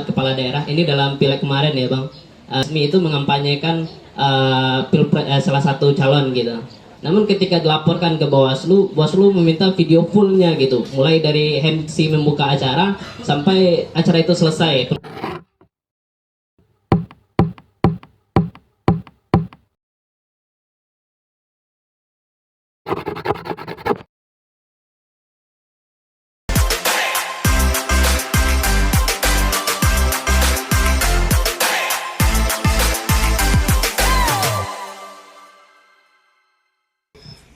kepala daerah ini dalam pileg kemarin ya Bang, resmi itu mengampanyekan salah satu calon gitu. Namun ketika dilaporkan ke Bawaslu, Bawaslu meminta video fullnya gitu, mulai dari MC membuka acara sampai acara itu selesai.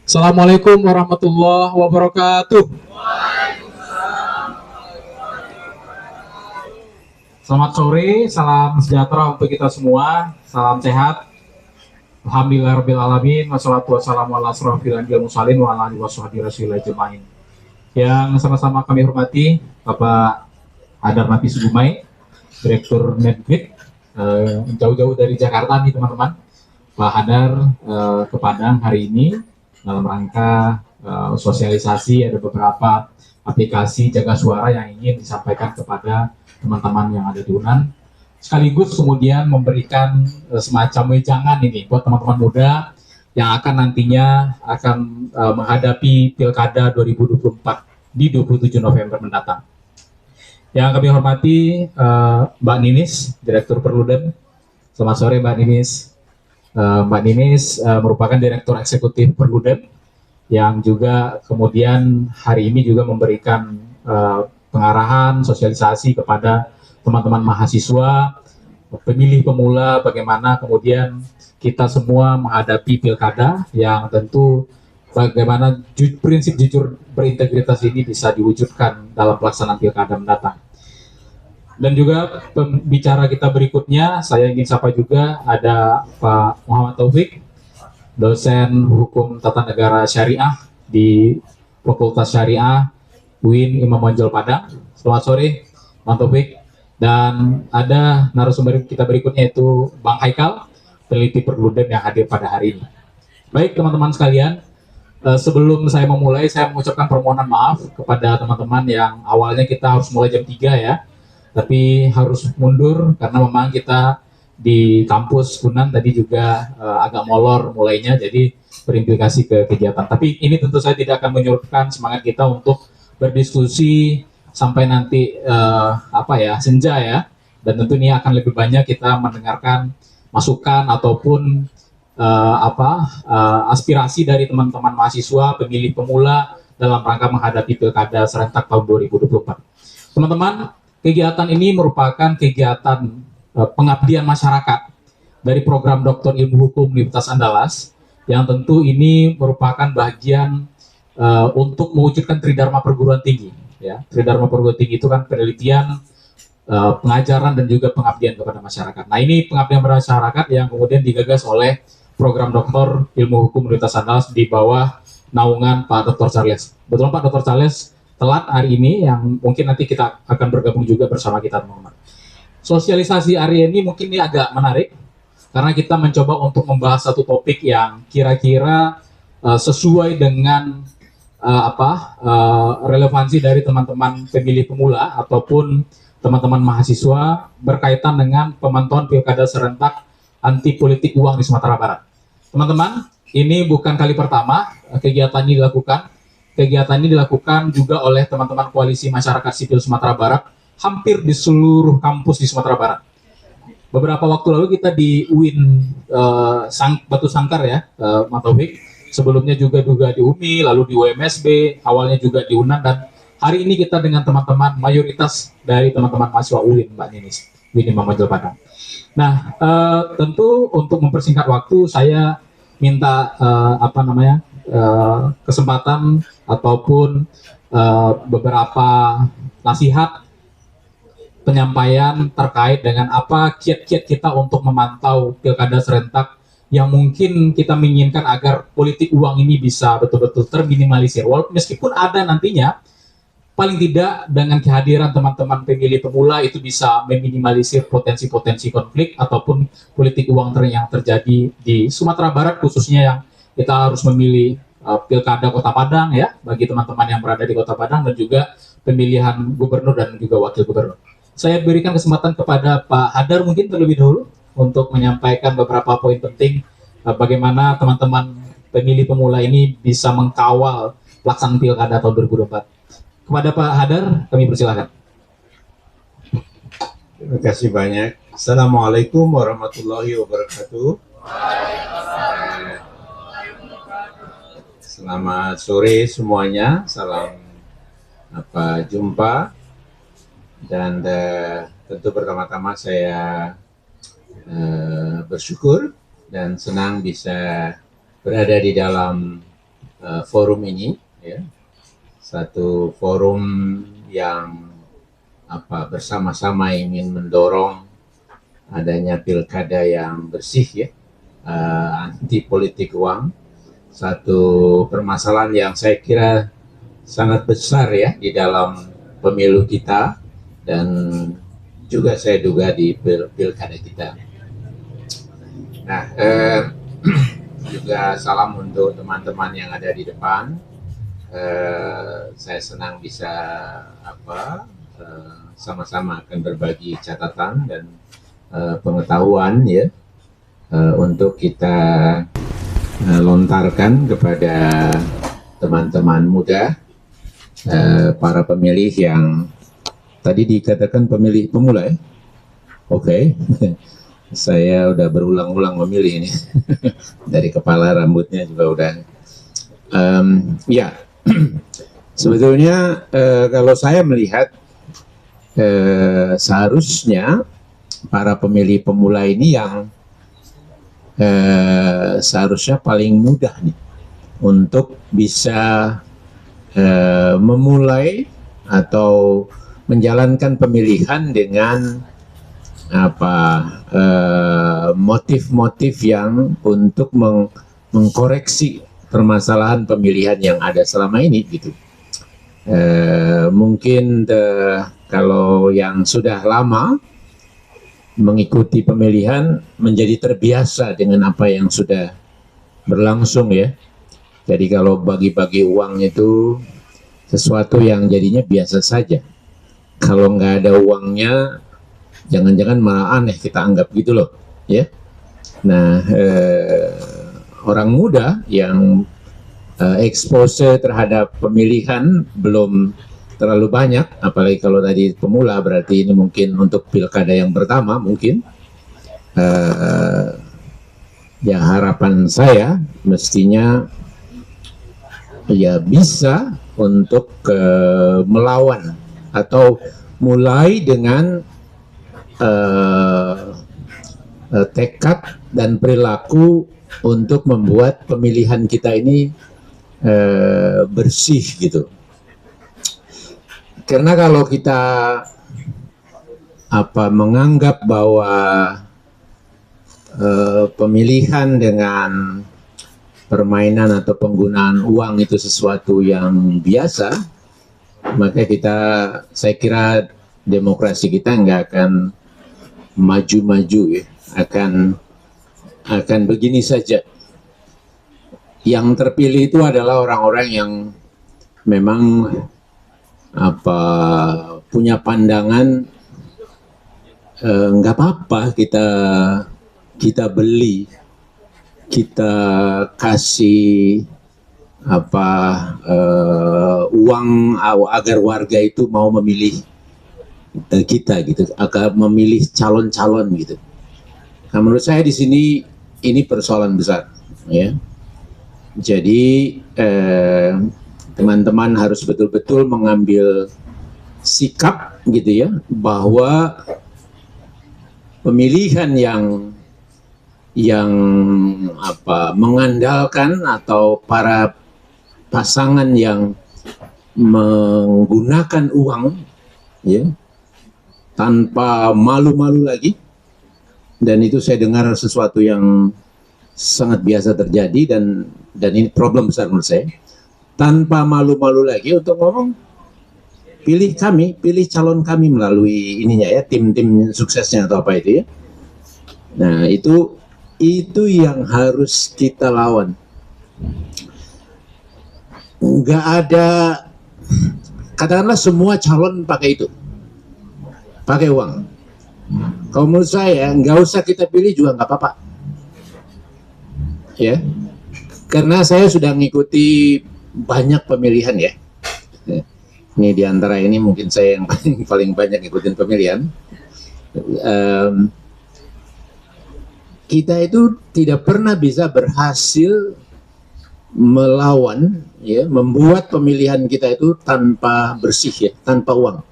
Assalamualaikum warahmatullahi wabarakatuh. Selamat sore, salam sejahtera untuk kita semua, salam sehat. Alhamdulillahirabbil alamin, wassalatu wassalamu ala asrofil anbiya'il mursalin wa ala alihi washabbihi rasulillah ajmain. Yang sama-sama kami hormati Bapak Hadar Nafis Gumai, Direktur Medgrid, jauh-jauh dari Jakarta nih teman-teman. Pak Hadar ke Padang hari ini dalam rangka sosialisasi. Ada beberapa aplikasi jaga suara yang ingin disampaikan kepada teman-teman yang ada di UNAN, sekaligus kemudian memberikan semacam wejangan ini buat teman-teman muda yang akan nantinya menghadapi Pilkada 2024 di 27 November mendatang. Yang kami hormati Mbak Ninis, Direktur Perludem. Selamat sore Mbak Ninis. Mbak Ninis merupakan Direktur Eksekutif Perludem yang juga kemudian hari ini juga memberikan pengarahan, sosialisasi kepada teman-teman mahasiswa, pemilih pemula, bagaimana kemudian kita semua menghadapi pilkada yang tentu bagaimana prinsip jujur berintegritas ini bisa diwujudkan dalam pelaksanaan pilkada mendatang. Dan juga pembicara kita berikutnya, saya ingin sapa juga ada Pak Muhammad Taufik, dosen Hukum Tata Negara Syariah di Fakultas Syariah UIN Imam Bonjol Padang. Selamat sore, Bang Taufik. Dan ada narasumber kita berikutnya yaitu Bang Haikal, peneliti Perludem yang hadir pada hari ini. Baik teman-teman sekalian, sebelum saya memulai, saya mengucapkan permohonan maaf kepada teman-teman yang awalnya kita harus mulai jam 3 ya. Tapi harus mundur karena memang kita di kampus UNAN tadi juga agak molor mulainya, jadi berimplikasi ke kegiatan. Tapi ini tentu saya tidak akan menyurutkan semangat kita untuk berdiskusi sampai nanti senja ya. Dan tentu ini akan lebih banyak kita mendengarkan masukan ataupun aspirasi dari teman-teman mahasiswa, pemilih pemula dalam rangka menghadapi Pilkada serentak tahun 2024. Teman-teman, kegiatan ini merupakan kegiatan pengabdian masyarakat dari program Doktor Ilmu Hukum Universitas Andalas, yang tentu ini merupakan bagian untuk mewujudkan Tridharma Perguruan Tinggi. Ya, Tridharma Perguruan Tinggi itu kan penelitian, pengajaran dan juga pengabdian kepada masyarakat. Nah, ini pengabdian kepada masyarakat yang kemudian digagas oleh program Doktor Ilmu Hukum Universitas Andalas di bawah naungan Pak Dr. Charles. Betul Pak Dr. Charles telat hari ini, yang mungkin nanti kita akan bergabung juga bersama kita teman-teman. Sosialisasi hari ini mungkin ini agak menarik karena kita mencoba untuk membahas satu topik yang kira-kira sesuai dengan relevansi dari teman-teman pemilih pemula ataupun teman-teman mahasiswa berkaitan dengan pemantauan pilkada serentak anti politik uang di Sumatera Barat. Teman-teman, ini bukan kali pertama kegiatan ini dilakukan. Kegiatan ini dilakukan juga oleh teman-teman Koalisi Masyarakat Sipil Sumatera Barat hampir di seluruh kampus di Sumatera Barat. Beberapa waktu lalu kita di UIN Batu Sangkar ya, Mas Taufik. Sebelumnya juga di UMI, lalu di UMSB, awalnya juga di UNAN, dan hari ini kita dengan teman-teman mayoritas dari teman-teman mahasiswa UIN, Mbak Ninis, UIN Imam Bonjol Padang. Nah, tentu untuk mempersingkat waktu, saya minta kesempatan ataupun beberapa nasihat penyampaian terkait dengan apa kiat-kiat kita untuk memantau pilkada serentak yang mungkin kita menginginkan agar politik uang ini bisa betul-betul terminimalisir. Walaupun meskipun ada nantinya, paling tidak dengan kehadiran teman-teman pemilih pemula itu bisa meminimalisir potensi-potensi konflik ataupun politik uang yang terjadi di Sumatera Barat, khususnya yang kita harus memilih pilkada Kota Padang ya, bagi teman-teman yang berada di Kota Padang, dan juga pemilihan gubernur dan juga wakil gubernur. saya berikan kesempatan kepada Pak Hadar mungkin terlebih dahulu untuk menyampaikan beberapa poin penting bagaimana teman-teman pemilih pemula ini bisa mengkawal pelaksanaan pilkada tahun 2024. Kepada Pak Hadar, kami persilakan. Terima kasih banyak. Assalamualaikum warahmatullahi wabarakatuh. Selamat sore semuanya. Salam jumpa. Dan tentu pertama-tama saya bersyukur dan senang bisa berada di dalam forum ini, ya. Satu forum yang bersama-sama ingin mendorong adanya pilkada yang bersih, ya, anti politik uang. Satu permasalahan yang saya kira sangat besar, ya, di dalam pemilu kita dan juga saya duga di pilkada kita. Nah, juga salam untuk teman-teman yang ada di depan. Saya senang bisa sama-sama akan berbagi catatan dan pengetahuan, ya, untuk kita lontarkan kepada teman-teman muda, para pemilih yang tadi dikatakan pemilih pemula, ya. Oke. Saya udah berulang-ulang memilih ini. Dari kepala rambutnya juga udah. Ya, sebetulnya kalau saya melihat seharusnya para pemilih pemula ini yang seharusnya paling mudah nih untuk bisa memulai atau menjalankan pemilihan dengan motif-motif yang untuk mengkoreksi permasalahan pemilihan yang ada selama ini, gitu. Mungkin kalau yang sudah lama mengikuti pemilihan menjadi terbiasa dengan apa yang sudah berlangsung, ya. Jadi kalau bagi-bagi uang itu sesuatu yang jadinya biasa saja. Kalau nggak ada uangnya, jangan-jangan malah aneh kita anggap, gitu loh, ya. Nah, orang muda yang expose terhadap pemilihan belum terlalu banyak, apalagi kalau tadi pemula, berarti ini mungkin untuk pilkada yang pertama mungkin. Ya, harapan saya mestinya ya bisa untuk melawan atau mulai dengan tekad dan perilaku untuk membuat pemilihan kita ini bersih, gitu. Karena kalau kita menganggap bahwa pemilihan dengan permainan atau penggunaan uang itu sesuatu yang biasa, maka saya kira demokrasi kita nggak akan maju-maju, ya. Akan begini saja. Yang terpilih itu adalah orang-orang yang memang punya pandangan nggak apa-apa kita beli, kita kasih uang agar warga itu mau memilih kita, gitu, agar memilih calon-calon, gitu. Nah, menurut saya di sini ini persoalan besar, ya. Jadi teman-teman harus betul-betul mengambil sikap, gitu, ya, bahwa pemilihan yang mengandalkan atau para pasangan yang menggunakan uang, ya, tanpa malu-malu lagi, dan itu saya dengar sesuatu yang sangat biasa terjadi dan ini problem besar menurut saya. Tanpa malu-malu lagi untuk ngomong, pilih kami, pilih calon kami melalui ininya, ya, tim-tim suksesnya atau apa itu, ya. Nah, itu yang harus kita lawan. Nggak ada, katakanlah semua calon pakai itu. pakai uang. Kalau menurut saya nggak usah kita pilih juga nggak apa-apa, ya. Karena saya sudah mengikuti banyak pemilihan ya. Ini diantara ini mungkin saya yang paling banyak ikutin pemilihan. Kita itu tidak pernah bisa berhasil melawan, ya, membuat pemilihan kita itu tanpa bersih, ya, tanpa uang.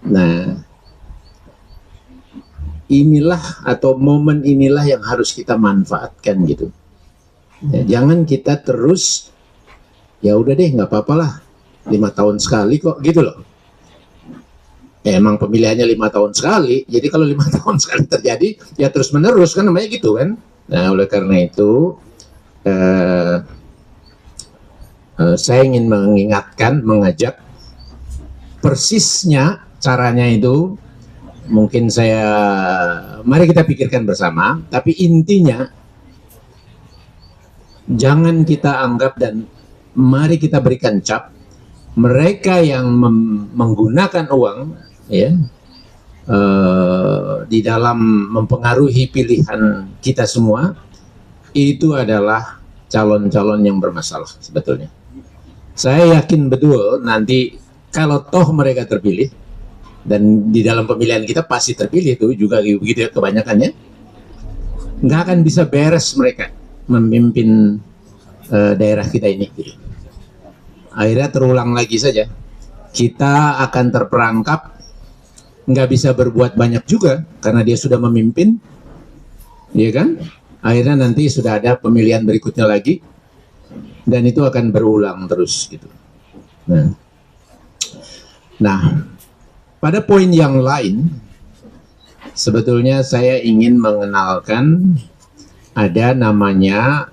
Nah, inilah atau momen inilah yang harus kita manfaatkan gitu. Ya, jangan kita terus, ya udah deh nggak apa-apa lah, 5 tahun sekali kok gitu loh. Ya, emang pemilihannya 5 tahun sekali, jadi kalau 5 tahun sekali terjadi ya terus menerus kan namanya gitu kan. Nah, oleh karena itu saya ingin mengingatkan, mengajak persisnya caranya itu mungkin mari kita pikirkan bersama, tapi intinya jangan kita anggap dan mari kita berikan cap mereka yang menggunakan uang, ya, di dalam mempengaruhi pilihan kita semua, itu adalah calon-calon yang bermasalah sebetulnya. Saya yakin betul nanti kalau toh mereka terpilih, dan di dalam pemilihan kita pasti terpilih itu juga begitu ya kebanyakannya, nggak akan bisa beres mereka memimpin daerah kita ini. Akhirnya terulang lagi saja, kita akan terperangkap, nggak bisa berbuat banyak juga karena dia sudah memimpin, ya kan? Akhirnya nanti sudah ada pemilihan berikutnya lagi, dan itu akan berulang terus gitu. Nah, pada poin yang lain, sebetulnya saya ingin mengenalkan ada namanya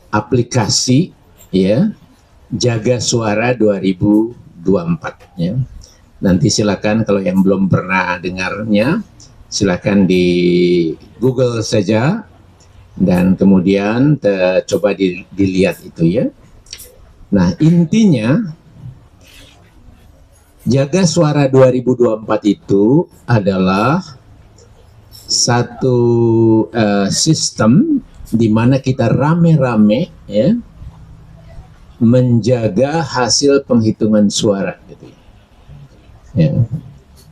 aplikasi, ya, Jaga Suara 2024, ya. Nanti silakan kalau yang belum pernah dengarnya, silakan di Google saja dan kemudian coba dilihat itu, ya. Nah, intinya Jaga Suara 2024 itu adalah satu sistem di mana kita rame-rame, ya, menjaga hasil penghitungan suara gitu. Ya.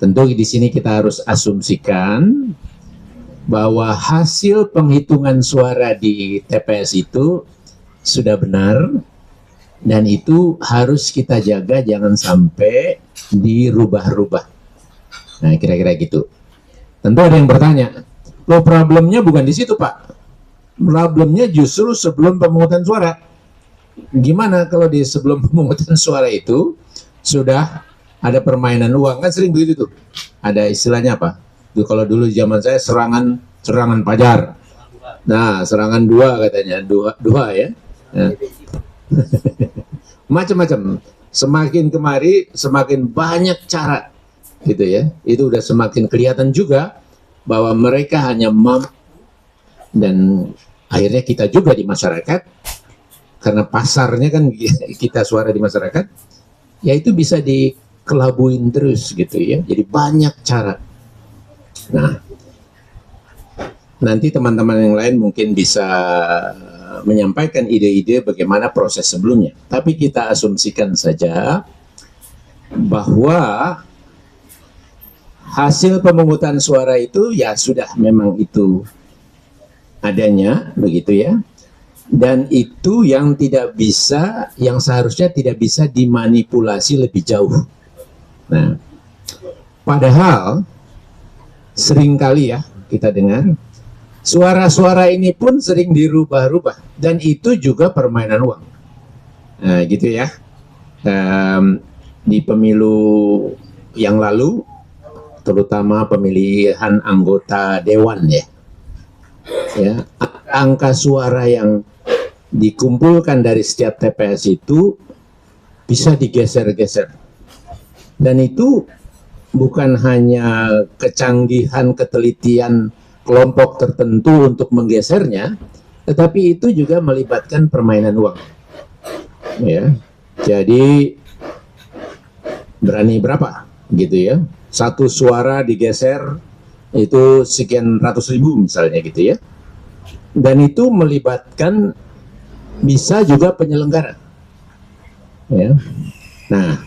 Tentu di sini kita harus asumsikan bahwa hasil penghitungan suara di TPS itu sudah benar dan itu harus kita jaga jangan sampai dirubah-rubah. Nah, kira-kira gitu. Tentu ada yang bertanya, loh problemnya bukan di situ Pak, problemnya justru sebelum pemungutan suara. Gimana kalau di sebelum pemungutan suara itu sudah ada permainan uang, kan sering begitu tuh. Ada istilahnya apa? Kalau dulu zaman saya serangan pajar. Nah, serangan dua katanya, dua ya. Nah. Macam-macam. Semakin kemari semakin banyak cara gitu ya. Itu udah semakin kelihatan juga bahwa mereka hanya dan akhirnya kita juga di masyarakat, karena pasarnya kan kita suara di masyarakat, ya itu bisa dikelabuin terus gitu ya. Jadi banyak cara. Nah, nanti teman-teman yang lain mungkin bisa menyampaikan ide-ide bagaimana proses sebelumnya. Tapi kita asumsikan saja bahwa hasil pemungutan suara itu ya sudah memang itu adanya begitu ya. Dan itu yang tidak bisa, yang seharusnya tidak bisa dimanipulasi lebih jauh. Nah, padahal seringkali ya kita dengar suara-suara ini pun sering dirubah-rubah dan itu juga permainan uang. Nah, gitu ya. Di pemilu yang lalu, terutama pemilihan anggota dewan ya, angka suara yang dikumpulkan dari setiap TPS itu bisa digeser-geser. Dan itu bukan hanya kecanggihan ketelitian kelompok tertentu untuk menggesernya, tetapi itu juga melibatkan permainan uang. Ya, jadi berani berapa? gitu ya. Satu suara digeser itu sekian ratus ribu misalnya gitu ya. Dan itu melibatkan bisa juga penyelenggara. Ya. Nah,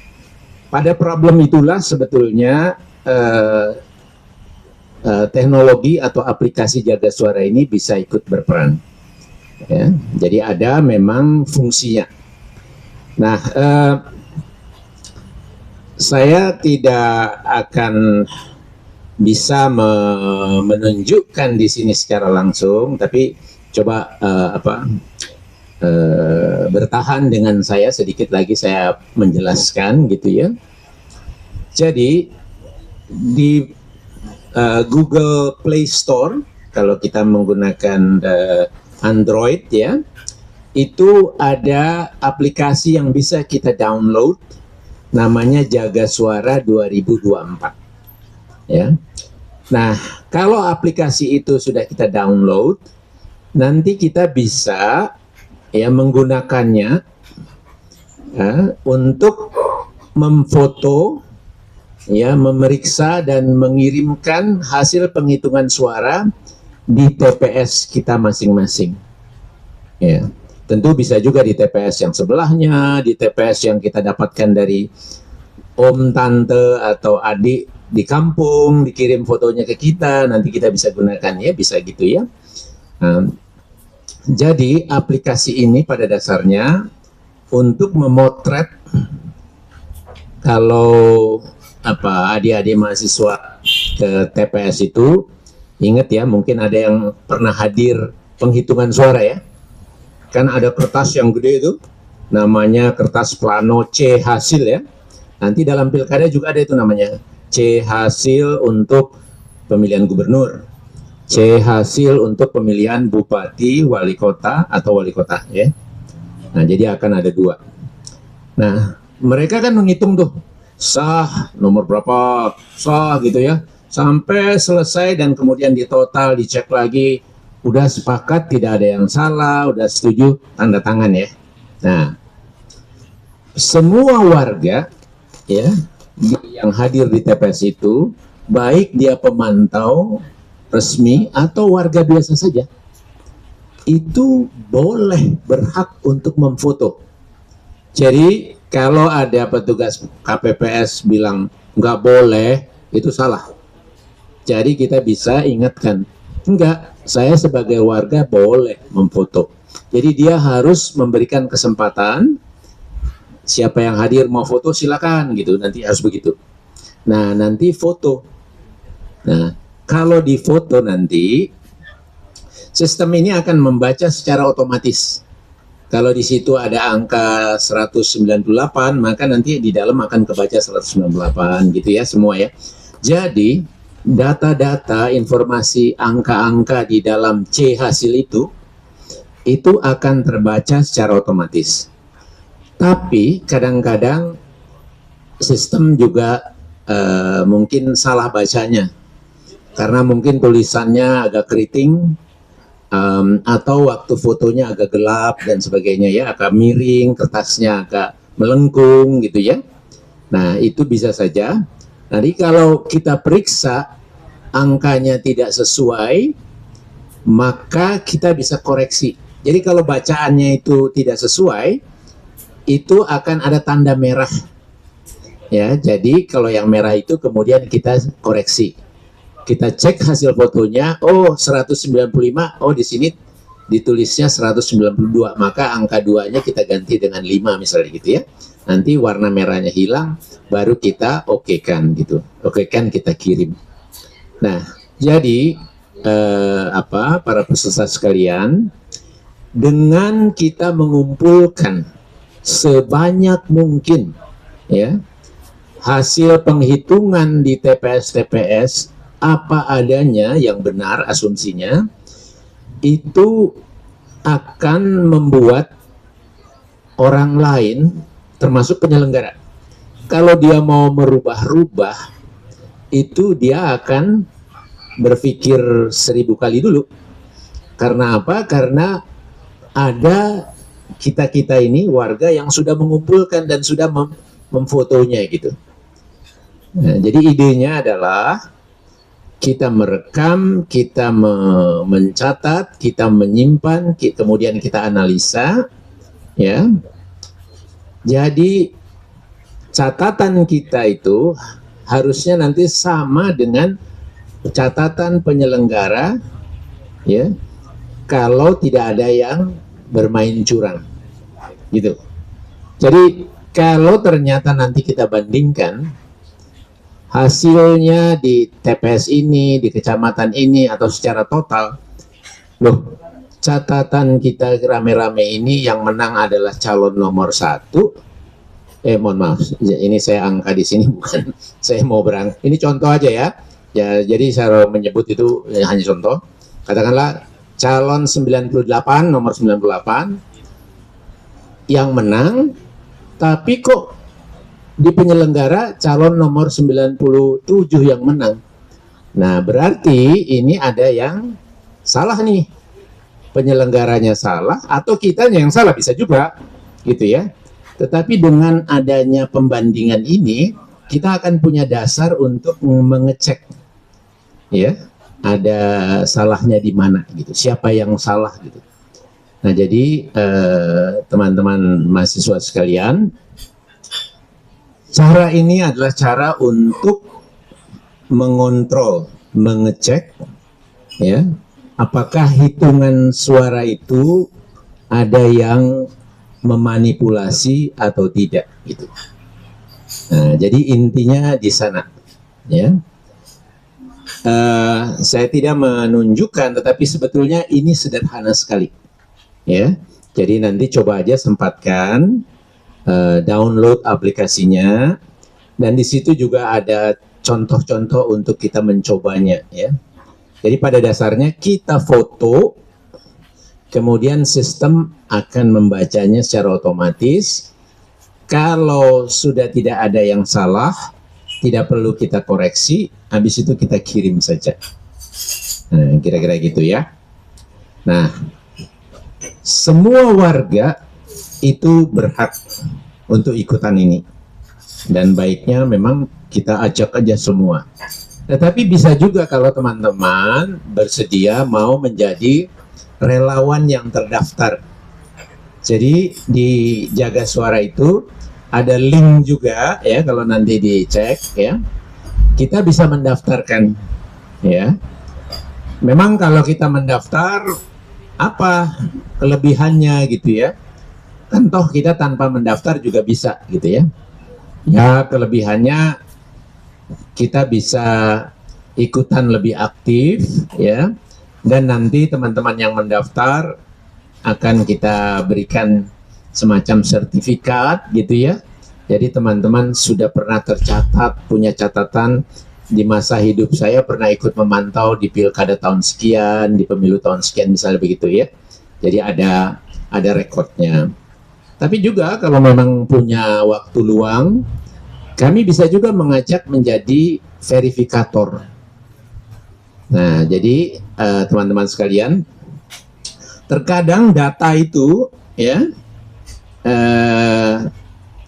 pada problem itulah sebetulnya teknologi atau aplikasi jaga suara ini bisa ikut berperan. Ya, jadi ada memang fungsinya. Nah, saya tidak akan bisa menunjukkan di sini secara langsung, tapi coba bertahan dengan saya sedikit lagi, saya menjelaskan gitu ya. Jadi di Google Play Store, kalau kita menggunakan Android ya, itu ada aplikasi yang bisa kita download, namanya Jaga Suara 2024 ya. Nah, kalau aplikasi itu sudah kita download, nanti kita bisa ya menggunakannya ya, untuk memfoto ya, memeriksa dan mengirimkan hasil penghitungan suara di TPS kita masing-masing. Ya, tentu bisa juga di TPS yang sebelahnya, di TPS yang kita dapatkan dari om, tante, atau adik di kampung, dikirim fotonya ke kita, nanti kita bisa gunakan ya, bisa gitu ya. Jadi aplikasi ini pada dasarnya untuk memotret kalau adik-adik mahasiswa ke TPS itu, ingat ya, mungkin ada yang pernah hadir penghitungan suara ya. Kan ada kertas yang gede itu, namanya kertas plano C hasil ya. Nanti dalam pilkada juga ada itu namanya C hasil untuk pemilihan gubernur, C hasil untuk pemilihan bupati, wali kota atau wali kota ya. Nah, jadi akan ada dua. Nah, mereka kan menghitung tuh sah nomor berapa, sah gitu ya, sampai selesai dan kemudian ditotal, dicek lagi, udah sepakat, tidak ada yang salah, udah setuju, tanda tangan ya. Nah, semua warga ya yang hadir di TPS itu, baik dia pemantau resmi atau warga biasa saja, itu boleh, berhak untuk memfoto. Jadi kalau ada petugas KPPS bilang nggak boleh, itu salah. Jadi kita bisa ingatkan, enggak, saya sebagai warga boleh memfoto. Jadi dia harus memberikan kesempatan, siapa yang hadir mau foto silakan gitu, nanti harus begitu. Nah, nanti foto. Nah, kalau di foto nanti sistem ini akan membaca secara otomatis. Kalau di situ ada angka 198, maka nanti di dalam akan kebaca 198 gitu ya semua ya. Jadi data-data, informasi, angka-angka di dalam C hasil itu akan terbaca secara otomatis. Tapi kadang-kadang sistem juga mungkin salah bacanya, karena mungkin tulisannya agak keriting, atau waktu fotonya agak gelap dan sebagainya ya, agak miring, kertasnya agak melengkung gitu ya. Nah, itu bisa saja. Nanti kalau kita periksa angkanya tidak sesuai, maka kita bisa koreksi. Jadi kalau bacaannya itu tidak sesuai, itu akan ada tanda merah. Ya, jadi kalau yang merah itu kemudian kita koreksi. Kita cek hasil fotonya, oh 195, oh di sini ditulisnya 192, maka angka 2-nya kita ganti dengan 5 misalnya gitu ya. Nanti warna merahnya hilang, baru kita okekan gitu. Okekan, kita kirim. Nah, jadi para peserta sekalian, dengan kita mengumpulkan sebanyak mungkin ya hasil penghitungan di TPS-TPS apa adanya yang benar asumsinya, itu akan membuat orang lain termasuk penyelenggara, kalau dia mau merubah-rubah, itu dia akan berpikir 1000 kali dulu. Karena apa? Karena ada kita-kita ini warga yang sudah mengumpulkan dan sudah memfotonya gitu. Nah, jadi idenya adalah kita merekam, kita mencatat, kita menyimpan, kemudian kita analisa, ya. Jadi catatan kita itu harusnya nanti sama dengan catatan penyelenggara, ya. Kalau tidak ada yang bermain curang, gitu. Jadi kalau ternyata nanti kita bandingkan hasilnya di TPS ini, di kecamatan ini, atau secara total, loh, catatan kita rame-rame ini yang menang adalah calon nomor 1. Mohon maaf, ini saya angka di sini bukan saya mau ini contoh aja ya. Ya, jadi saya menyebut itu hanya contoh. Katakanlah calon 98, nomor 98 yang menang, tapi kok di penyelenggara calon nomor 97 yang menang. Nah, berarti ini ada yang salah nih. Penyelenggaranya salah atau kitanya yang salah, bisa juga gitu ya. Tetapi dengan adanya pembandingan ini, kita akan punya dasar untuk mengecek ya, ada salahnya di mana gitu. Siapa yang salah gitu. Nah, jadi teman-teman mahasiswa sekalian, cara ini adalah cara untuk mengontrol, mengecek, ya, apakah hitungan suara itu ada yang memanipulasi atau tidak, gitu. Nah, jadi intinya di sana, ya. Saya tidak menunjukkan, tetapi sebetulnya ini sederhana sekali, ya. Jadi nanti coba aja sempatkan. Download aplikasinya, dan di situ juga ada contoh-contoh untuk kita mencobanya ya. Jadi pada dasarnya kita foto, kemudian sistem akan membacanya secara otomatis. Kalau sudah tidak ada yang salah, tidak perlu kita koreksi, habis itu kita kirim saja. Nah, kira-kira gitu ya. Nah, semua warga itu berhak untuk ikutan ini, dan baiknya memang kita ajak aja semua. Tetapi bisa juga kalau teman-teman bersedia mau menjadi relawan yang terdaftar. Jadi di Jaga Suara itu ada link juga ya, kalau nanti dicek ya, kita bisa mendaftarkan ya. Memang kalau kita mendaftar, apa kelebihannya gitu ya? Kan toh kita tanpa mendaftar juga bisa gitu ya. Ya, kelebihannya kita bisa ikutan lebih aktif ya. Dan nanti teman-teman yang mendaftar akan kita berikan semacam sertifikat gitu ya. Jadi teman-teman sudah pernah tercatat, punya catatan di masa hidup saya pernah ikut memantau di pilkada tahun sekian, di pemilu tahun sekian, misalnya begitu ya. Jadi ada rekodnya. Tapi juga kalau memang punya waktu luang, kami bisa juga mengajak menjadi verifikator. Nah, jadi teman-teman sekalian, terkadang data itu ya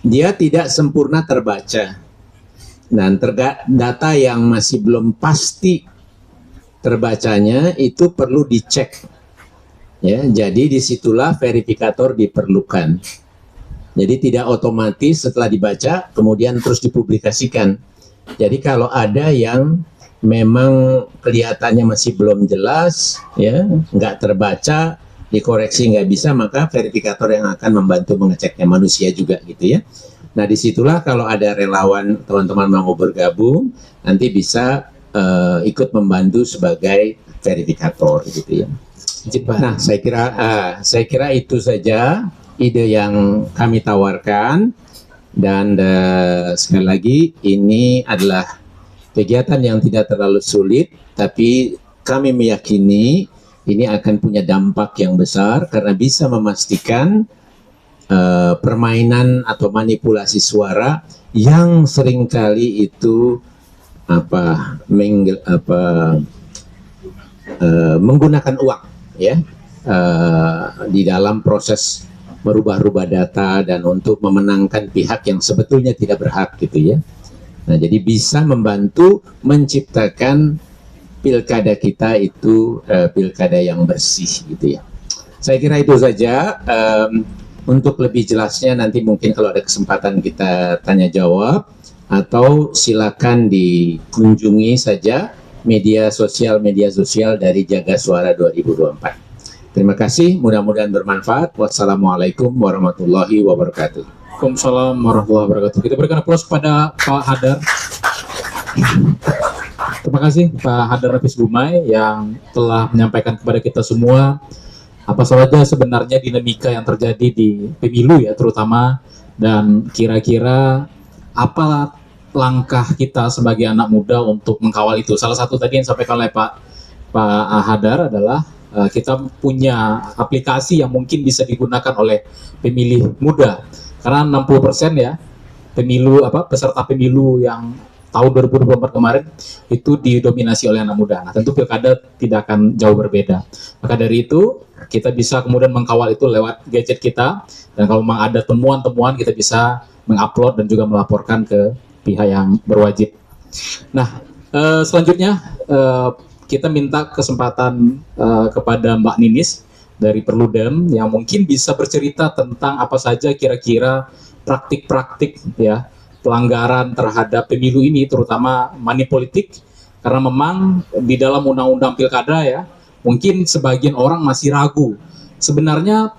dia tidak sempurna terbaca. Dan data yang masih belum pasti terbacanya itu perlu dicek. Ya, jadi disitulah verifikator diperlukan. Jadi tidak otomatis setelah dibaca kemudian terus dipublikasikan. Jadi kalau ada yang memang kelihatannya masih belum jelas, ya, nggak terbaca, dikoreksi nggak bisa, maka verifikator yang akan membantu mengeceknya, manusia juga gitu ya. Nah, disitulah kalau ada relawan teman-teman mau bergabung, nanti bisa ikut membantu sebagai verifikator gitu ya. Nah, saya kira itu saja ide yang kami tawarkan, dan sekali lagi ini adalah kegiatan yang tidak terlalu sulit, tapi kami meyakini ini akan punya dampak yang besar karena bisa memastikan permainan atau manipulasi suara yang seringkali itu menggunakan uang ya di dalam proses merubah-rubah data dan untuk memenangkan pihak yang sebetulnya tidak berhak gitu ya. Nah, jadi bisa membantu menciptakan pilkada kita itu pilkada yang bersih gitu ya. Saya kira itu saja. Untuk lebih jelasnya nanti mungkin kalau ada kesempatan kita tanya jawab, atau silakan dikunjungi saja media sosial dari Jaga Suara 2024. Terima kasih, mudah-mudahan bermanfaat. Wassalamualaikum warahmatullahi wabarakatuh. Waalaikumsalam warahmatullahi wabarakatuh. Kita berikan aplaus kepada Pak Hadar. Terima kasih Pak Hadar Nafis Gumai yang telah menyampaikan kepada kita semua apa saja sebenarnya dinamika yang terjadi di pemilu ya terutama, dan kira-kira apa langkah kita sebagai anak muda untuk mengkawal itu. Salah satu tadi yang disampaikan oleh Pak Hadar adalah kita punya aplikasi yang mungkin bisa digunakan oleh pemilih muda, karena 60% ya peserta pemilu yang tahun 2024 kemarin itu didominasi oleh anak muda. Nah, tentu pilkada tidak akan jauh berbeda. Maka dari itu, kita bisa kemudian mengkawal itu lewat gadget kita, dan kalau memang ada temuan-temuan kita bisa mengupload dan juga melaporkan ke pihak yang berwajib. Nah, selanjutnya kita minta kesempatan kepada Mbak Ninis dari Perludem yang mungkin bisa bercerita tentang apa saja kira-kira praktik-praktik ya pelanggaran terhadap pemilu ini, terutama money politik, karena memang di dalam undang-undang pilkada ya, mungkin sebagian orang masih ragu sebenarnya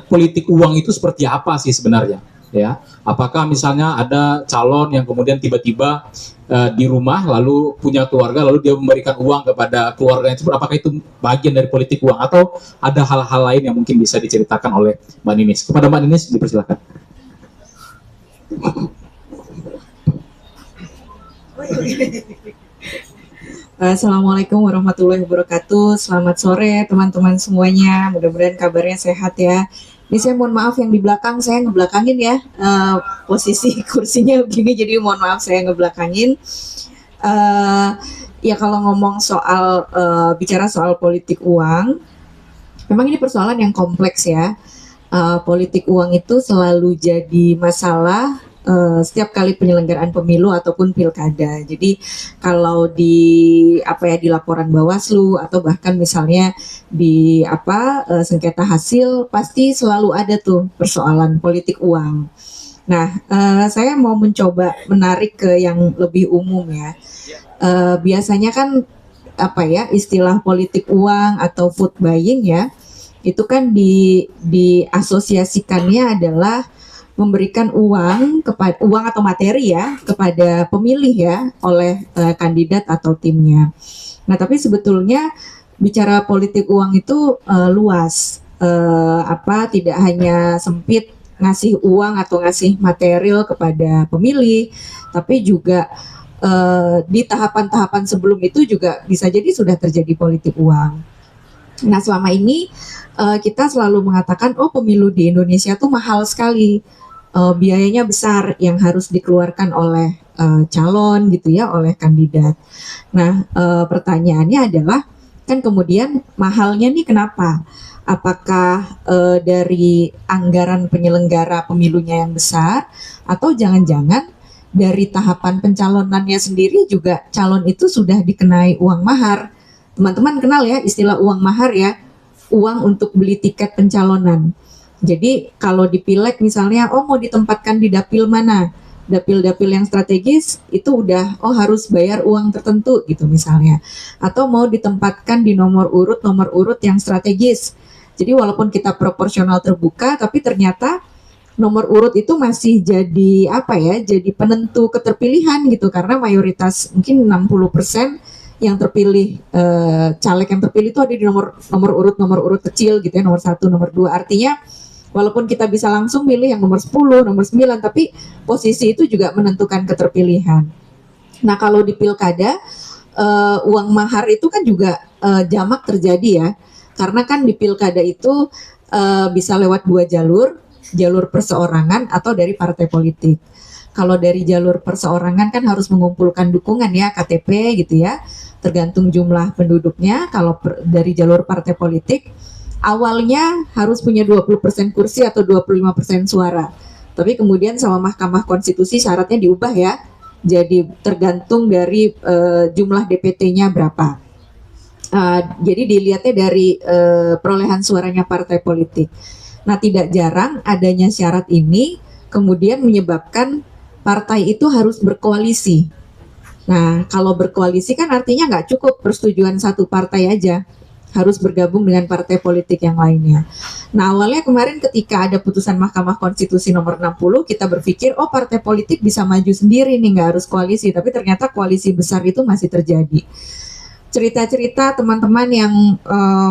politik uang itu seperti apa sih sebenarnya ya. Apakah misalnya ada calon yang kemudian tiba-tiba di rumah lalu punya keluarga lalu dia memberikan uang kepada keluarganya itu, apakah itu bagian dari politik uang atau ada hal-hal lain yang mungkin bisa diceritakan oleh Mbak Ninis? Kepada Mbak Ninis dipersilakan. Assalamualaikum warahmatullahi wabarakatuh. Selamat sore teman-teman semuanya. Mudah-mudahan kabarnya sehat ya. Ini saya mohon maaf yang di belakang, saya ngebelakangin ya. Posisi kursinya begini, jadi mohon maaf saya ngebelakangin. Ya kalau ngomong soal bicara soal politik uang, memang ini persoalan yang kompleks ya. Politik uang itu selalu jadi masalah setiap kali penyelenggaraan pemilu ataupun pilkada. Jadi kalau di di laporan Bawaslu atau bahkan misalnya di sengketa hasil, pasti selalu ada tuh persoalan politik uang. Nah, saya mau mencoba menarik ke yang lebih umum ya. Biasanya kan istilah politik uang atau vote buying ya, itu kan diasosiasikannya adalah memberikan uang atau materi ya kepada pemilih ya oleh kandidat atau timnya. Nah, tapi sebetulnya bicara politik uang itu luas, tidak hanya sempit ngasih uang atau ngasih material kepada pemilih, tapi juga di tahapan-tahapan sebelum itu juga bisa jadi sudah terjadi politik uang. Nah, selama ini kita selalu mengatakan, pemilu di Indonesia tuh mahal sekali. Biayanya besar yang harus dikeluarkan oleh calon gitu ya, oleh kandidat. Nah, pertanyaannya adalah kan kemudian mahalnya nih kenapa? Apakah dari anggaran penyelenggara pemilunya yang besar, atau jangan-jangan dari tahapan pencalonannya sendiri juga calon itu sudah dikenai uang mahar? Teman-teman kenal ya istilah uang mahar ya, uang untuk beli tiket pencalonan. Jadi kalau di pileg misalnya, mau ditempatkan di dapil mana? Dapil-dapil yang strategis itu udah harus bayar uang tertentu gitu misalnya. Atau mau ditempatkan di nomor urut yang strategis. Jadi walaupun kita proporsional terbuka, tapi ternyata nomor urut itu masih jadi jadi penentu keterpilihan gitu, karena mayoritas mungkin 60% yang terpilih, caleg yang terpilih itu ada di nomor urut kecil gitu ya, nomor 1, nomor 2. Artinya walaupun kita bisa langsung milih yang nomor 10, nomor 9, tapi posisi itu juga menentukan keterpilihan. Nah, kalau di pilkada, uang mahar itu kan juga jamak terjadi ya. Karena kan di pilkada itu bisa lewat 2 jalur perseorangan atau dari partai politik. Kalau dari jalur perseorangan kan harus mengumpulkan dukungan ya, KTP gitu ya, tergantung jumlah penduduknya. Kalau dari jalur partai politik, awalnya harus punya 20% kursi atau 25% suara. Tapi kemudian sama Mahkamah Konstitusi syaratnya diubah ya. Jadi tergantung dari jumlah DPT-nya berapa. Jadi dilihatnya dari perolehan suaranya partai politik. Nah, tidak jarang adanya syarat ini kemudian menyebabkan partai itu harus berkoalisi. Nah, kalau berkoalisi kan artinya nggak cukup persetujuan satu partai aja, harus bergabung dengan partai politik yang lainnya. Nah, awalnya kemarin ketika ada putusan Mahkamah Konstitusi nomor 60, kita berpikir, oh partai politik bisa maju sendiri nih, nggak harus koalisi. Tapi ternyata koalisi besar itu masih terjadi. Cerita-cerita teman-teman yang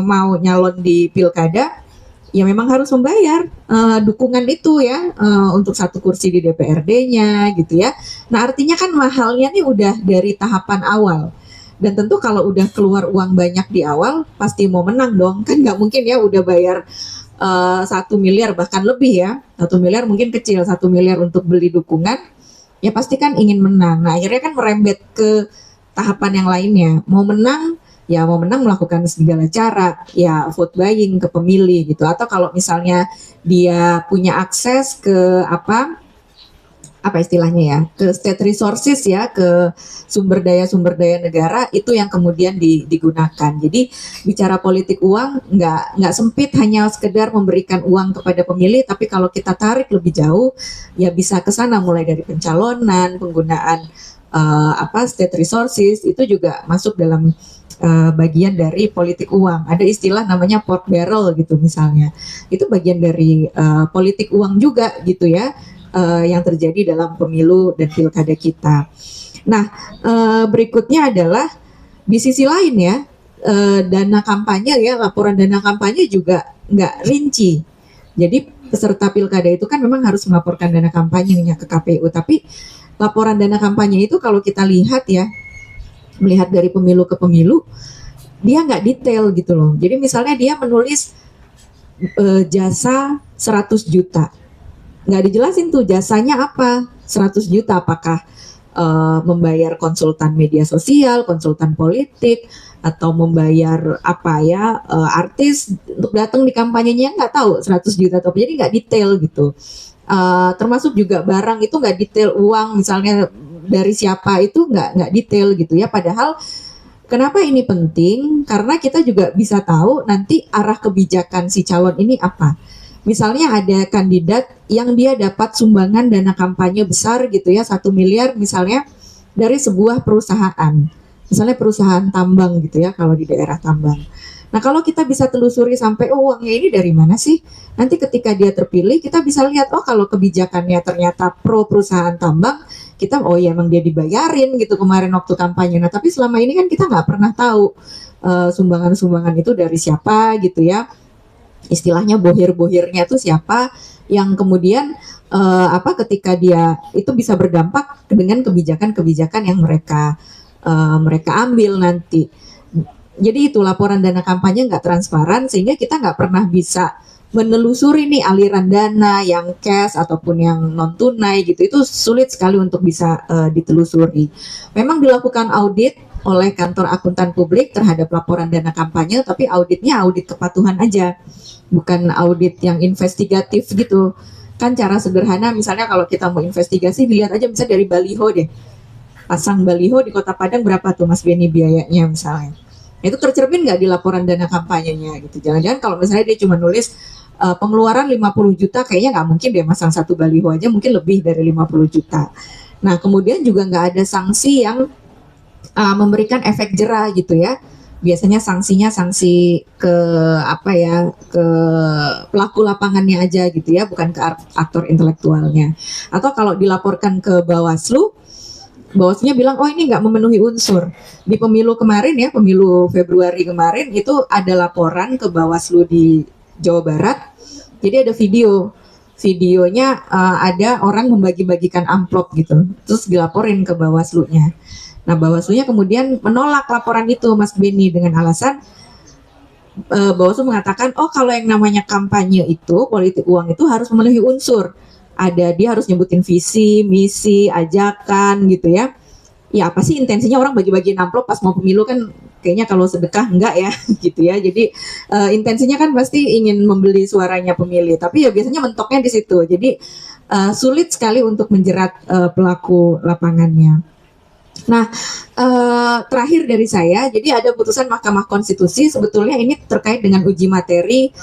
mau nyalon di pilkada, ya memang harus membayar dukungan itu ya untuk satu kursi di DPRD-nya gitu ya. Nah, artinya kan mahalnya nih udah dari tahapan awal. Dan tentu kalau udah keluar uang banyak di awal, pasti mau menang dong. Kan nggak mungkin ya udah bayar 1 miliar bahkan lebih ya. 1 miliar mungkin kecil, 1 miliar untuk beli dukungan, ya pasti kan ingin menang. Nah, akhirnya kan merembet ke tahapan yang lainnya. Mau menang melakukan segala cara, ya vote buying ke pemilih gitu. Atau kalau misalnya dia punya akses ke apa istilahnya ya, ke state resources ya, ke sumber daya negara, itu yang kemudian digunakan. Jadi bicara politik uang nggak sempit hanya sekedar memberikan uang kepada pemilih, tapi kalau kita tarik lebih jauh ya bisa ke sana, mulai dari pencalonan, penggunaan state resources, itu juga masuk dalam bagian dari politik uang. Ada istilah namanya pork barrel gitu misalnya. Itu bagian dari politik uang juga gitu ya, yang terjadi dalam pemilu dan pilkada kita. Nah, berikutnya adalah di sisi lain ya, dana kampanye ya, laporan dana kampanye juga nggak rinci. Jadi peserta pilkada itu kan memang harus melaporkan dana kampanyenya ke KPU, tapi laporan dana kampanye itu kalau kita lihat ya, melihat dari pemilu ke pemilu, dia nggak detail gitu loh. Jadi misalnya dia menulis jasa 100 juta, nggak dijelasin tuh jasanya apa, 100 juta apakah membayar konsultan media sosial, konsultan politik, atau membayar artis untuk datang di kampanyenya, nggak tahu 100 juta atau apa. Jadi nggak detail gitu. Termasuk juga barang itu nggak detail, uang misalnya dari siapa itu nggak detail gitu ya. Padahal kenapa ini penting? Karena kita juga bisa tahu nanti arah kebijakan si calon ini apa. Misalnya ada kandidat yang dia dapat sumbangan dana kampanye besar gitu ya, 1 miliar misalnya dari sebuah perusahaan, misalnya perusahaan tambang gitu ya kalau di daerah tambang. Nah, kalau kita bisa telusuri sampai uangnya ini dari mana sih? Nanti ketika dia terpilih, kita bisa lihat, kalau kebijakannya ternyata pro perusahaan tambang, kita ya emang dia dibayarin gitu kemarin waktu kampanye. Nah, tapi selama ini kan kita nggak pernah tahu sumbangan-sumbangan itu dari siapa gitu ya. Istilahnya bohir-bohirnya itu siapa, yang kemudian ketika dia itu bisa berdampak dengan kebijakan-kebijakan yang mereka ambil nanti. Jadi itu laporan dana kampanye nggak transparan, sehingga kita nggak pernah bisa menelusuri nih aliran dana yang cash ataupun yang non tunai gitu. Itu sulit sekali untuk bisa ditelusuri. Memang dilakukan audit oleh kantor akuntan publik terhadap laporan dana kampanye, tapi auditnya audit kepatuhan aja, bukan audit yang investigatif gitu. Kan cara sederhana misalnya kalau kita mau investigasi, dilihat aja misalnya dari baliho deh. Pasang baliho di Kota Padang berapa tuh Mas Beni biayanya misalnya. Itu tercermin nggak di laporan dana kampanyenya gitu. Jangan-jangan kalau misalnya dia cuma nulis pengeluaran 50 juta, kayaknya nggak mungkin dia masang satu baliho aja, mungkin lebih dari 50 juta. Nah, kemudian juga nggak ada sanksi yang memberikan efek jera gitu ya. Biasanya sanksinya sanksi ke ke pelaku lapangannya aja gitu ya, bukan ke aktor intelektualnya. Atau kalau dilaporkan ke Bawaslunya bilang, ini nggak memenuhi unsur. Di pemilu kemarin ya, pemilu Februari kemarin, itu ada laporan ke Bawaslu di Jawa Barat. Jadi ada videonya ada orang membagi-bagikan amplop gitu, terus dilaporin ke Bawaslunya. Nah, Bawaslunya kemudian menolak laporan itu, Mas Beni, dengan alasan Bawaslu mengatakan, kalau yang namanya kampanye itu, politik uang itu harus memenuhi unsur. Dia harus nyebutin visi, misi, ajakan gitu ya. Ya apa sih intensinya orang bagi-bagiin amplop pas mau pemilu, kan kayaknya kalau sedekah enggak ya gitu ya. Jadi intensinya kan pasti ingin membeli suaranya pemilih, tapi ya biasanya mentoknya di situ. Jadi sulit sekali untuk menjerat pelaku lapangannya. Nah, terakhir dari saya, jadi ada putusan Mahkamah Konstitusi sebetulnya ini terkait dengan uji materi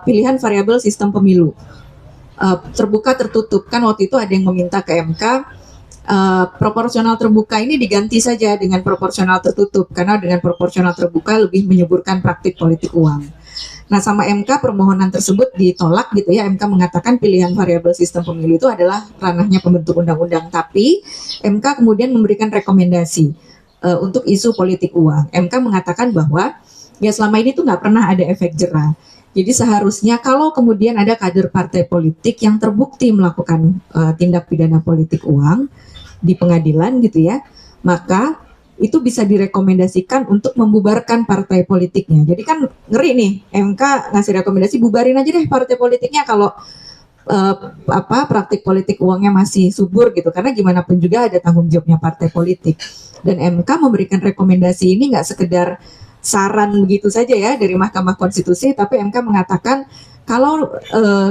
pilihan variabel sistem pemilu. Terbuka tertutup, kan waktu itu ada yang meminta ke MK proporsional terbuka ini diganti saja dengan proporsional tertutup, karena dengan proporsional terbuka lebih menyuburkan praktik politik uang. Nah, sama MK permohonan tersebut ditolak gitu ya. MK mengatakan pilihan variabel sistem pemilu itu adalah ranahnya pembentuk undang-undang, tapi MK kemudian memberikan rekomendasi untuk isu politik uang. MK mengatakan bahwa ya selama ini tuh nggak pernah ada efek jera. Jadi seharusnya kalau kemudian ada kader partai politik yang terbukti melakukan tindak pidana politik uang di pengadilan gitu ya, maka itu bisa direkomendasikan untuk membubarkan partai politiknya. Jadi kan ngeri nih, MK ngasih rekomendasi bubarin aja deh partai politiknya kalau praktik politik uangnya masih subur gitu. Karena gimana pun juga ada tanggung jawabnya partai politik. Dan MK memberikan rekomendasi ini nggak sekedar saran begitu saja ya dari Mahkamah Konstitusi, tapi MK mengatakan kalau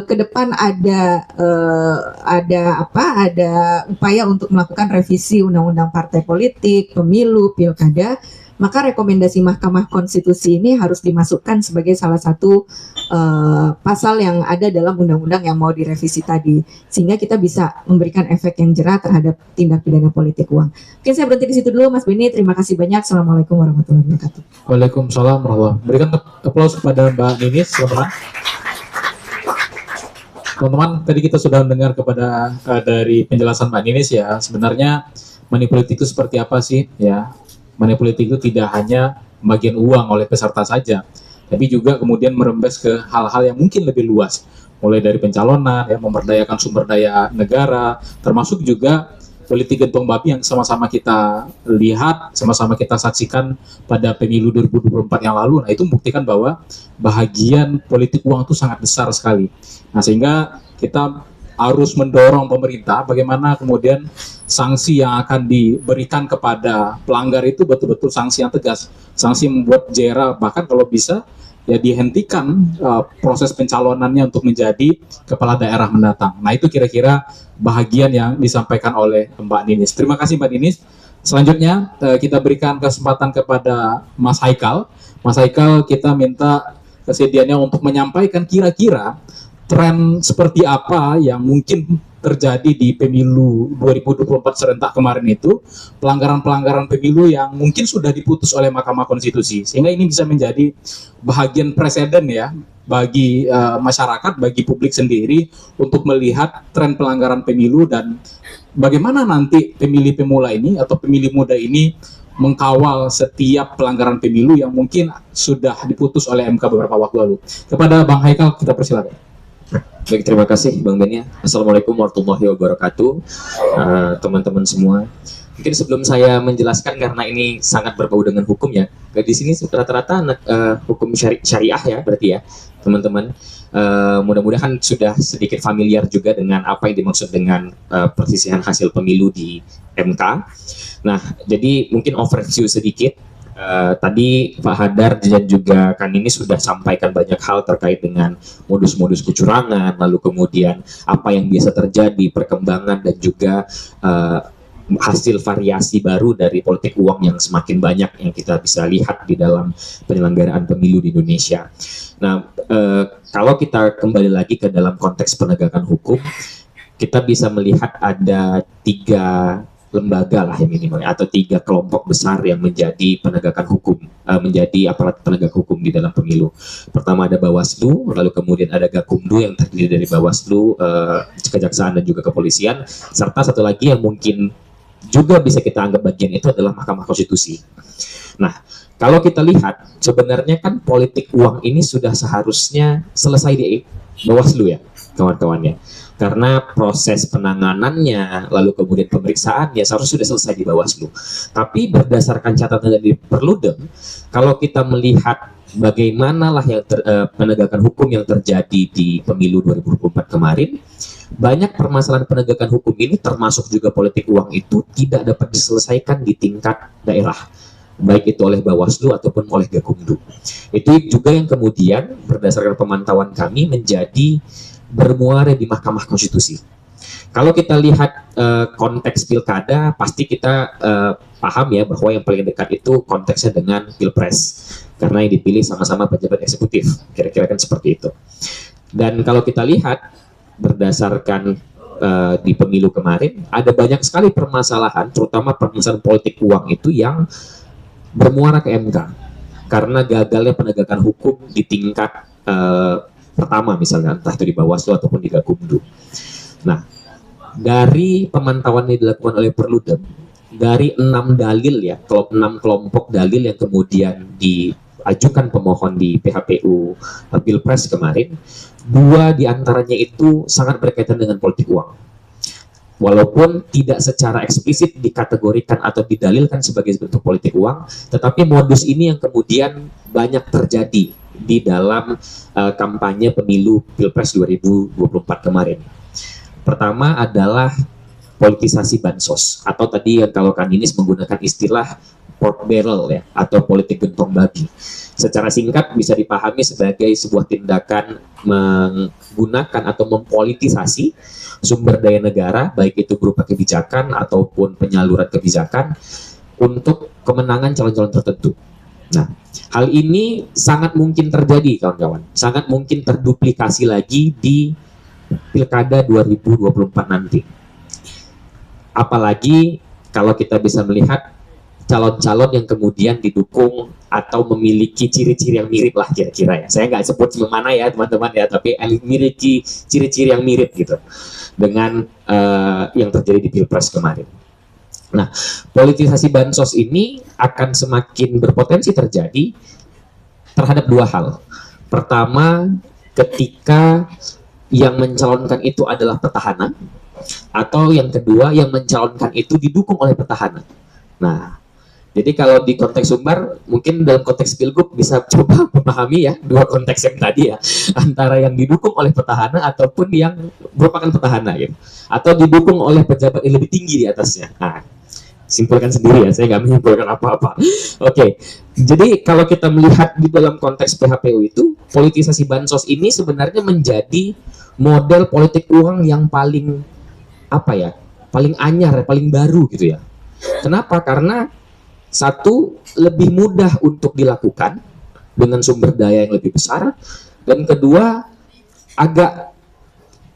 ke depan ada upaya untuk melakukan revisi undang-undang partai politik, pemilu, pilkada, maka rekomendasi Mahkamah Konstitusi ini harus dimasukkan sebagai salah satu pasal yang ada dalam undang-undang yang mau direvisi tadi, sehingga kita bisa memberikan efek yang jera terhadap tindak pidana politik uang. Mungkin saya berhenti di situ dulu, Mas Beni. Terima kasih banyak. Assalamualaikum warahmatullahi wabarakatuh. Waalaikumsalam warahmatullahi wabarakatuh. Berikan aplaus kepada Mbak Ninis, teman-teman. Teman-teman, tadi kita sudah mendengar kepada dari penjelasan Mbak Ninis ya, sebenarnya money politik itu seperti apa sih ya? Money politik itu tidak hanya bagian uang oleh peserta saja, tapi juga kemudian merembes ke hal-hal yang mungkin lebih luas, mulai dari pencalonan, ya, memberdayakan sumber daya negara, termasuk juga politik gentong babi yang sama-sama kita lihat, sama-sama kita saksikan pada pemilu 2024 yang lalu. Nah, itu membuktikan bahwa bahagian politik uang itu sangat besar sekali. Nah, sehingga kita harus mendorong pemerintah bagaimana kemudian sanksi yang akan diberikan kepada pelanggar itu betul-betul sanksi yang tegas, sanksi membuat jera, bahkan kalau bisa ya dihentikan proses pencalonannya untuk menjadi kepala daerah mendatang. Nah, itu kira-kira bahagian yang disampaikan oleh Mbak Ninis. Terima kasih Mbak Ninis. Selanjutnya kita berikan kesempatan kepada Mas Haikal. Mas Haikal, kita minta kesediaannya untuk menyampaikan kira-kira tren seperti apa yang mungkin terjadi di pemilu 2024 serentak kemarin itu, pelanggaran-pelanggaran pemilu yang mungkin sudah diputus oleh Mahkamah Konstitusi, sehingga ini bisa menjadi bahagian preseden ya bagi masyarakat, bagi publik sendiri untuk melihat tren pelanggaran pemilu dan bagaimana nanti pemilih pemula ini atau pemilih muda ini mengkawal setiap pelanggaran pemilu yang mungkin sudah diputus oleh MK beberapa waktu lalu. Kepada Bang Haikal kita persilakan. Baik, terima kasih Bang Beni. Assalamualaikum warahmatullahi wabarakatuh, teman-teman semua. Mungkin sebelum saya menjelaskan, karena ini sangat berbau dengan hukum ya, di sini rata-rata hukum syariah ya berarti ya teman-teman. Mudah-mudahan sudah sedikit familiar juga dengan apa yang dimaksud dengan perselisihan hasil pemilu di MK. Nah, jadi mungkin overview sedikit. Tadi Pak Hadar dan juga Kan ini sudah sampaikan banyak hal terkait dengan modus-modus kecurangan, lalu kemudian apa yang biasa terjadi, perkembangan dan juga hasil variasi baru dari politik uang yang semakin banyak yang kita bisa lihat di dalam penyelenggaraan pemilu di Indonesia. Nah, kalau kita kembali lagi ke dalam konteks penegakan hukum, kita bisa melihat ada 3 lembaga lah yang minimal, atau 3 kelompok besar yang menjadi penegakan hukum, menjadi aparat penegak hukum di dalam pemilu. Pertama ada Bawaslu, lalu kemudian ada Gakumdu yang terdiri dari Bawaslu, Kejaksaan dan juga Kepolisian, serta satu lagi yang mungkin juga bisa kita anggap bagian itu adalah Mahkamah Konstitusi. Nah, kalau kita lihat sebenarnya kan politik uang ini sudah seharusnya selesai di Bawaslu ya kawan-kawannya. Karena proses penanganannya, lalu kemudian pemeriksaannya seharusnya sudah selesai di Bawaslu. Tapi berdasarkan catatan dari Perludem, kalau kita melihat bagaimana lah yang penegakan hukum yang terjadi di pemilu 2024 kemarin, banyak permasalahan penegakan hukum ini termasuk juga politik uang itu tidak dapat diselesaikan di tingkat daerah, baik itu oleh Bawaslu ataupun oleh Gakumdu. Itu juga yang kemudian berdasarkan pemantauan kami menjadi bermuara di Mahkamah Konstitusi. Kalau kita lihat konteks pilkada, pasti kita paham ya bahwa yang paling dekat itu konteksnya dengan pilpres, karena yang dipilih sama-sama pejabat eksekutif, kira-kira kan seperti itu. Dan kalau kita lihat berdasarkan di pemilu kemarin, ada banyak sekali permasalahan, terutama permasalahan politik uang itu yang bermuara ke MK, karena gagalnya penegakan hukum di tingkat pertama, misalnya entah itu di Bawaslu ataupun di Gakumdu. Nah, dari pemantauan yang dilakukan oleh Perludem, dari 6 dalil ya, 6 kelompok dalil yang kemudian diajukan pemohon di PHPU Pilpres kemarin, 2 diantaranya itu sangat berkaitan dengan politik uang. Walaupun tidak secara eksplisit dikategorikan atau didalilkan sebagai bentuk politik uang, tetapi modus ini yang kemudian banyak terjadi di dalam kampanye pemilu Pilpres 2024 kemarin. Pertama adalah politisasi bansos, atau tadi yang kalau Kaninis menggunakan istilah pork barrel ya, atau politik gentong babi. Secara singkat bisa dipahami sebagai sebuah tindakan menggunakan atau mempolitisasi sumber daya negara, baik itu berupa kebijakan ataupun penyaluran kebijakan untuk kemenangan calon-calon tertentu. Nah, hal ini sangat mungkin terjadi kawan-kawan, sangat mungkin terduplikasi lagi di Pilkada 2024 nanti. Apalagi kalau kita bisa melihat calon-calon yang kemudian didukung atau memiliki ciri-ciri yang mirip lah kira-kira ya. Saya nggak sebut mana ya teman-teman ya, tapi memiliki ciri-ciri yang mirip gitu dengan yang terjadi di Pilpres kemarin. Nah, politisasi bansos ini akan semakin berpotensi terjadi terhadap 2 hal. Pertama, ketika yang mencalonkan itu adalah petahana, atau yang kedua yang mencalonkan itu didukung oleh petahana. Nah, jadi kalau di konteks Sumbar, mungkin dalam konteks Pilgub bisa coba memahami ya 2 konteks yang tadi ya, antara yang didukung oleh petahana ataupun yang merupakan petahana gitu, atau didukung oleh pejabat yang lebih tinggi di atasnya. Nah, simpulkan sendiri ya, saya nggak menyimpulkan apa-apa. Oke, jadi kalau kita melihat di dalam konteks PHPU itu, politisasi bansos ini sebenarnya menjadi model politik uang yang paling paling anyar, paling baru gitu ya. Kenapa? Karena satu, lebih mudah untuk dilakukan dengan sumber daya yang lebih besar, dan kedua,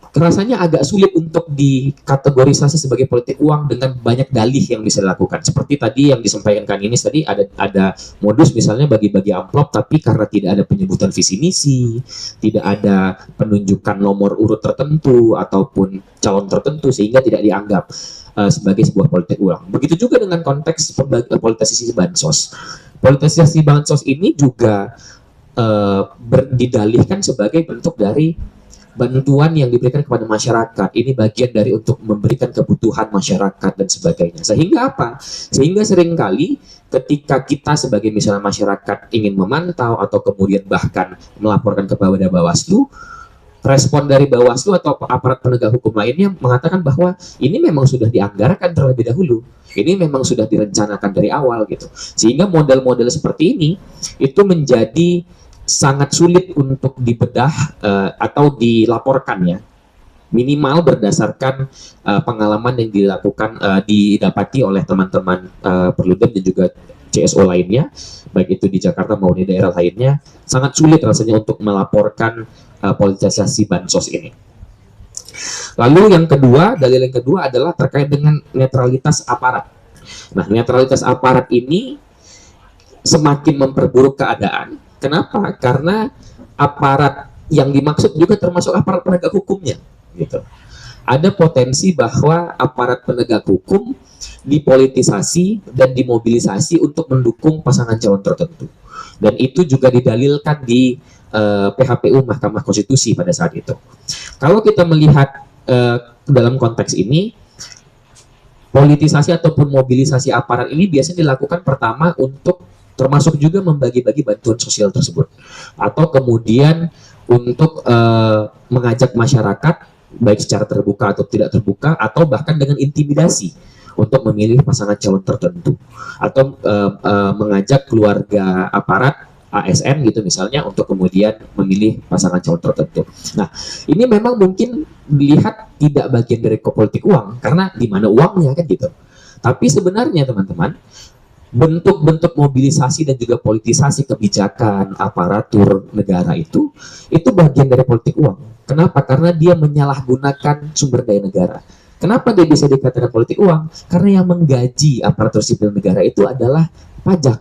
rasanya agak sulit untuk dikategorisasi sebagai politik uang dengan banyak dalih yang bisa dilakukan. Seperti tadi yang disampaikan Kang Inis tadi, ada modus misalnya bagi-bagi amplop, tapi karena tidak ada penyebutan visi misi, tidak ada penunjukan nomor urut tertentu ataupun calon tertentu, sehingga tidak dianggap sebagai sebuah politik uang. Begitu juga dengan konteks politisasi bansos. Politisasi bansos ini juga didalihkan sebagai bentuk dari bantuan yang diberikan kepada masyarakat. Ini bagian dari untuk memberikan kebutuhan masyarakat dan sebagainya. Sehingga apa? Sehingga seringkali ketika kita sebagai misalnya masyarakat ingin memantau atau kemudian bahkan melaporkan kepada Bawaslu, respon dari Bawaslu atau aparat penegak hukum lainnya mengatakan bahwa ini memang sudah dianggarkan terlebih dahulu. Ini memang sudah direncanakan dari awal gitu. Sehingga model-model seperti ini itu menjadi sangat sulit untuk dibedah atau dilaporkan ya, minimal berdasarkan pengalaman yang didapati oleh teman-teman Perludem dan juga CSO lainnya, baik itu di Jakarta maupun di daerah lainnya, sangat sulit rasanya untuk melaporkan politisasi bansos ini. Lalu yang kedua, dalil yang kedua adalah terkait dengan netralitas aparat. Nah, netralitas aparat ini semakin memperburuk keadaan. Kenapa? Karena aparat yang dimaksud juga termasuk aparat penegak hukumnya, gitu. Ada potensi bahwa aparat penegak hukum dipolitisasi dan dimobilisasi untuk mendukung pasangan calon tertentu. Dan itu juga didalilkan di PHPU Mahkamah Konstitusi pada saat itu. Kalau kita melihat dalam konteks ini, politisasi ataupun mobilisasi aparat ini biasanya dilakukan pertama untuk termasuk juga membagi-bagi bantuan sosial tersebut, atau kemudian untuk mengajak masyarakat baik secara terbuka atau tidak terbuka, atau bahkan dengan intimidasi untuk memilih pasangan calon tertentu, atau mengajak keluarga aparat ASN gitu misalnya untuk kemudian memilih pasangan calon tertentu. Nah, ini memang mungkin dilihat tidak bagian dari politik uang karena di mana uangnya kan gitu. Tapi sebenarnya teman-teman, bentuk-bentuk mobilisasi dan juga politisasi kebijakan aparatur negara itu bagian dari politik uang. Kenapa? Karena dia menyalahgunakan sumber daya negara. Kenapa dia bisa dikatakan politik uang? Karena yang menggaji aparatur sipil negara itu adalah pajak,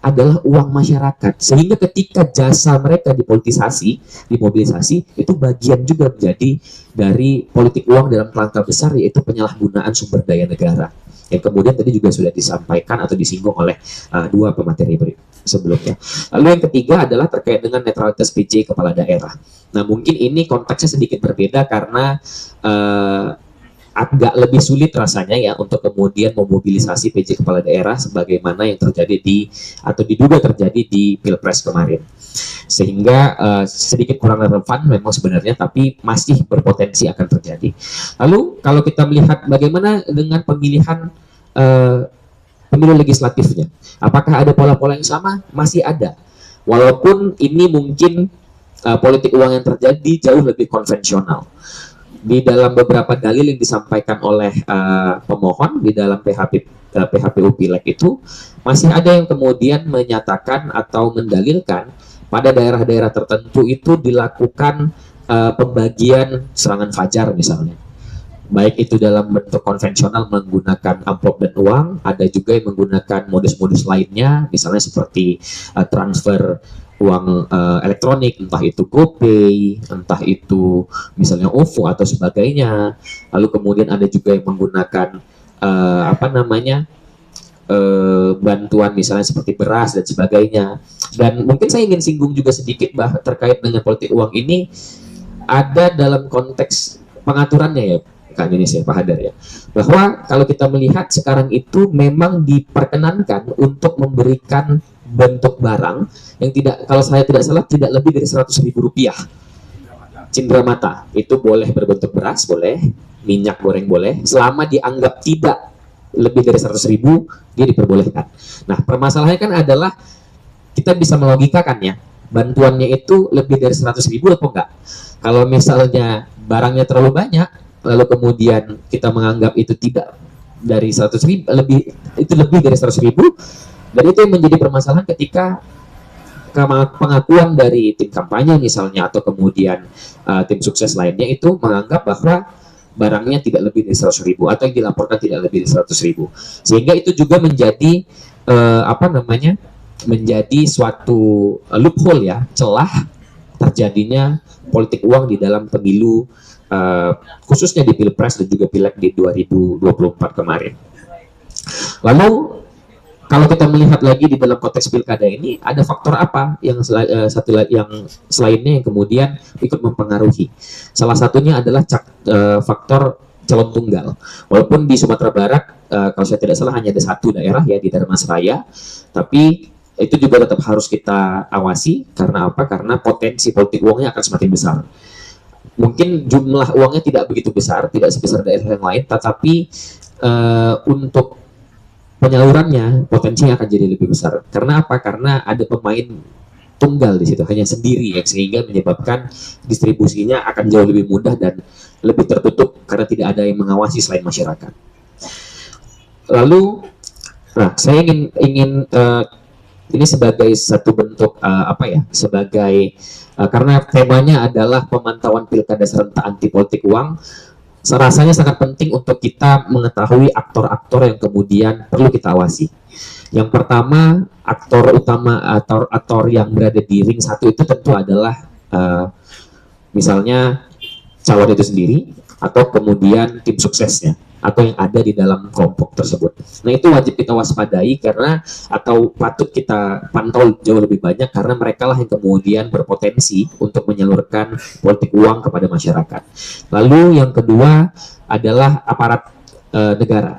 adalah uang masyarakat. Sehingga ketika jasa mereka dipolitisasi, dimobilisasi, itu bagian juga menjadi dari politik uang dalam kerangka besar, yaitu penyalahgunaan sumber daya negara. Yang kemudian tadi juga sudah disampaikan atau disinggung oleh dua pemateri sebelumnya. Lalu yang ketiga adalah terkait dengan netralitas PJ kepala daerah. Nah, mungkin ini konteksnya sedikit berbeda karena agak lebih sulit rasanya ya untuk kemudian memobilisasi PJ kepala daerah sebagaimana yang terjadi atau diduga terjadi di Pilpres kemarin. Sehingga sedikit kurang relevan memang sebenarnya, tapi masih berpotensi akan terjadi. Lalu kalau kita melihat bagaimana dengan pemilihan pemilu legislatifnya, apakah ada pola-pola yang sama? Masih ada. Walaupun ini mungkin politik uang yang terjadi jauh lebih konvensional. Di dalam beberapa dalil yang disampaikan oleh pemohon di dalam PHPU Pileg itu masih ada yang kemudian menyatakan atau mendalilkan pada daerah-daerah tertentu itu dilakukan pembagian serangan fajar misalnya. Baik itu dalam bentuk konvensional menggunakan amplop dan uang, ada juga yang menggunakan modus-modus lainnya, misalnya seperti transfer uang elektronik, entah itu GoPay, entah itu misalnya OVO atau sebagainya. Lalu kemudian ada juga yang menggunakan bantuan misalnya seperti beras dan sebagainya. Dan mungkin saya ingin singgung juga sedikit terkait dengan politik uang ini, ada dalam konteks pengaturannya ya Kak Indonesia, Pak Hadar ya, bahwa kalau kita melihat sekarang itu memang diperkenankan untuk memberikan bentuk barang yang tidak, kalau saya tidak salah, tidak lebih dari 100.000 rupiah. Cindera mata itu boleh berbentuk beras, boleh minyak goreng, boleh, selama dianggap tidak lebih dari 100.000 dia diperbolehkan. Nah, permasalahannya kan adalah kita bisa melogikakan ya, bantuannya itu lebih dari 100.000 atau enggak. Kalau misalnya barangnya terlalu banyak, lalu kemudian kita menganggap itu tidak dari 100.000, lebih dari 100.000, dan itu yang menjadi permasalahan ketika pengakuan dari tim kampanye misalnya atau kemudian tim sukses lainnya itu menganggap bahwa barangnya tidak lebih dari 100.000 atau yang dilaporkan tidak lebih dari 100.000, sehingga itu juga menjadi menjadi suatu loophole ya, celah terjadinya politik uang di dalam pemilu, khususnya di Pilpres dan juga Pileg di 2024 kemarin. Lalu kalau kita melihat lagi di dalam konteks pilkada ini, ada faktor apa yang selainnya yang kemudian ikut mempengaruhi? Salah satunya adalah faktor calon tunggal. Walaupun di Sumatera Barat, kalau saya tidak salah hanya ada satu daerah ya di Dharmasraya, tapi itu juga tetap harus kita awasi. Karena apa? Karena potensi politik uangnya akan semakin besar. Mungkin jumlah uangnya tidak begitu besar, tidak sebesar daerah yang lain, tetapi untuk penyalurannya potensinya akan jadi lebih besar. Karena apa? Karena ada pemain tunggal di situ, hanya sendiri ya, sehingga menyebabkan distribusinya akan jauh lebih mudah dan lebih tertutup karena tidak ada yang mengawasi selain masyarakat. Lalu, saya ingin ini sebagai satu bentuk karena temanya adalah pemantauan pilkada serentak anti politik uang. Rasanya sangat penting untuk kita mengetahui aktor-aktor yang kemudian perlu kita awasi. Yang pertama, aktor utama atau aktor yang berada di ring satu itu tentu adalah misalnya calon itu sendiri atau kemudian tim suksesnya atau yang ada di dalam kelompok tersebut. Nah, itu wajib kita waspadai karena atau patut kita pantau jauh lebih banyak karena mereka lah yang kemudian berpotensi untuk menyalurkan politik uang kepada masyarakat. Lalu yang kedua adalah aparat negara.